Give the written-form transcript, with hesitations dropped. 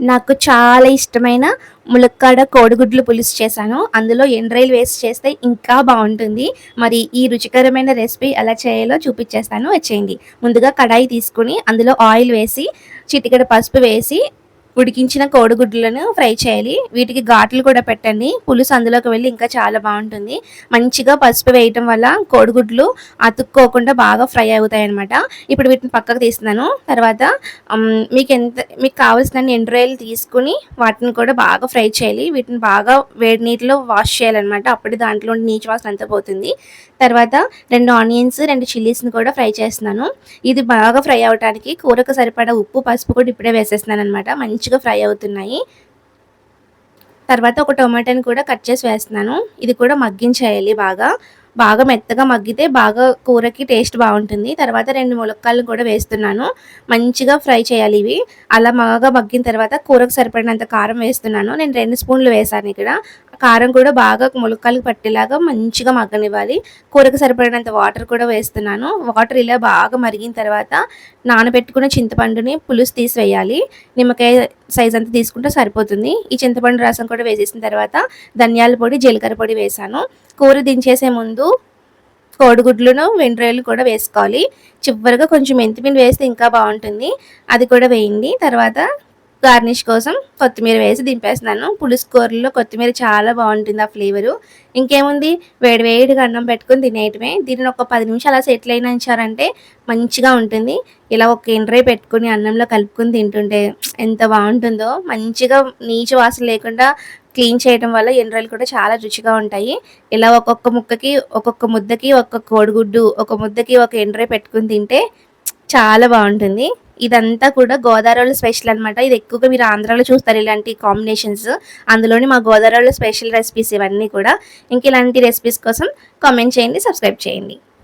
నాకు చాలా ఇష్టమైన ములక్కాడ కోడిగుడ్లు పులుసు చేశాను. అందులో ఎండ్రాయిలు వేసి చేస్తే ఇంకా బావుంటుంది. మరి ఈ రుచికరమైన రెసిపీ ఎలా చేయాలో చూపిచ్చేస్తాను వచ్చేయండి. ముందుగా కడాయి తీసుకొని అందులో ఆయిల్ వేసి, చిటికెడు పసుపు వేసి ఉడికించిన కోడిగుడ్లను ఫ్రై చేయాలి. వీటికి ఘాట్లు కూడా పెట్టండి. పులుసు అందులోకి వెళ్ళి ఇంకా చాలా బావుంటుంది. మంచిగా పసుపు వేయటం వల్ల కోడిగుడ్లు అతుక్కోకుండా బాగా ఫ్రై అవుతాయన్నమాట. ఇప్పుడు వీటిని పక్కకు తీస్తున్నాను. తర్వాత మీకు కావాల్సినన్ని ఎండు రొయ్యలు తీసుకొని వాటిని కూడా బాగా ఫ్రై చేయాలి. వీటిని బాగా వేడి నీటిలో వాష్ చేయాలన్నమాట. అప్పుడు దాంట్లో నీచు వాసన అంతా పోతుంది. తర్వాత 2 ఆనియన్స్, 2 చిల్లీస్‌ని కూడా ఫ్రై చేస్తున్నాను. ఇది బాగా ఫ్రై అవ్వటానికి కూరకు సరిపడా ఉప్పు, పసుపు కూడా ఇప్పుడే వేసేస్తున్నానన్నమాట. మంచిగా ఫ్రై అవుతున్నాయి. తర్వాత ఒక టొమాటోని కూడా కట్ చేసి వేస్తున్నాను. ఇది కూడా మగ్గించేయాలి బాగా. బాగా మెత్తగా మగ్గితే బాగా కూరకి టేస్ట్ బాగుంటుంది. తర్వాత 2 ములక్కాడలు కూడా వేస్తున్నాను. మంచిగా ఫ్రై చేయాలి ఇవి. అలా బాగా మగ్గిన తర్వాత కూరకు సరిపడినంత కారం వేస్తున్నాను. నేను 2 స్పూన్లు వేశాను ఇక్కడ. కారం కూడా బాగా ములక్కాడలకు పట్టేలాగా మంచిగా మగ్గనివ్వాలి. కూరకు సరిపడినంత వాటర్ కూడా వేస్తున్నాను. వాటర్ ఇలా బాగా మరిగిన తర్వాత నానబెట్టుకున్న చింతపండుని పులుసు తీసి వేయాలి. నిమ్మకాయ సైజ్ అంతా తీసుకుంటే సరిపోతుంది. ఈ చింతపండు రసం కూడా వేసేసిన తర్వాత ధనియాల పొడి, జీలకర్ర పొడి వేశాను. కూర దించేసే ముందు కోడిగుడ్లను, వెంట్రుకలు కూడా వేసుకోవాలి. చివరిగా కొంచెం మెంతిపిండి వేస్తే ఇంకా బాగుంటుంది. అది కూడా వేయండి. తర్వాత గార్నిష్ కోసం కొత్తిమీర వేసి దింపేస్తున్నాను. పులుసు కూరల్లో కొత్తిమీర చాలా బాగుంటుంది ఆ ఫ్లేవరు. ఇంకేముంది, వేడి వేడిగా అన్నం పెట్టుకొని తినేయటమే. దీనిని ఒక 10 నిమిషాలు అలా సెటిల్ అయినంచారంటే మంచిగా ఉంటుంది. ఇలా ఒక ఎండ్రాయి పెట్టుకొని అన్నంలో కలుపుకొని తింటుంటే ఎంత బాగుంటుందో. మంచిగా నీచు వాసన లేకుండా క్లీన్ చేయడం వల్ల ఎండ్రాయిలు కూడా చాలా రుచిగా ఉంటాయి. ఇలా ఒక్కొక్క ముక్కకి, ఒక్కొక్క ముద్దకి ఒక్కొక్క కోడిగుడ్డు, ఒక ముద్దకి ఒక ఎండ్రాయి పెట్టుకొని తింటే చాలా బాగుంటుంది. ఇదంతా కూడా గోదావరిలో స్పెషల్ అనమాట. ఇది ఎక్కువగా మీరు ఆంధ్రాలో చూస్తారు ఇలాంటి కాంబినేషన్స్. అందులోని మా గోదావరిలో స్పెషల్ రెసిపీస్ ఇవన్నీ కూడా. ఇంక ఇలాంటి రెసిపీస్ కోసం కామెంట్ చేయండి, సబ్స్క్రైబ్ చేయండి.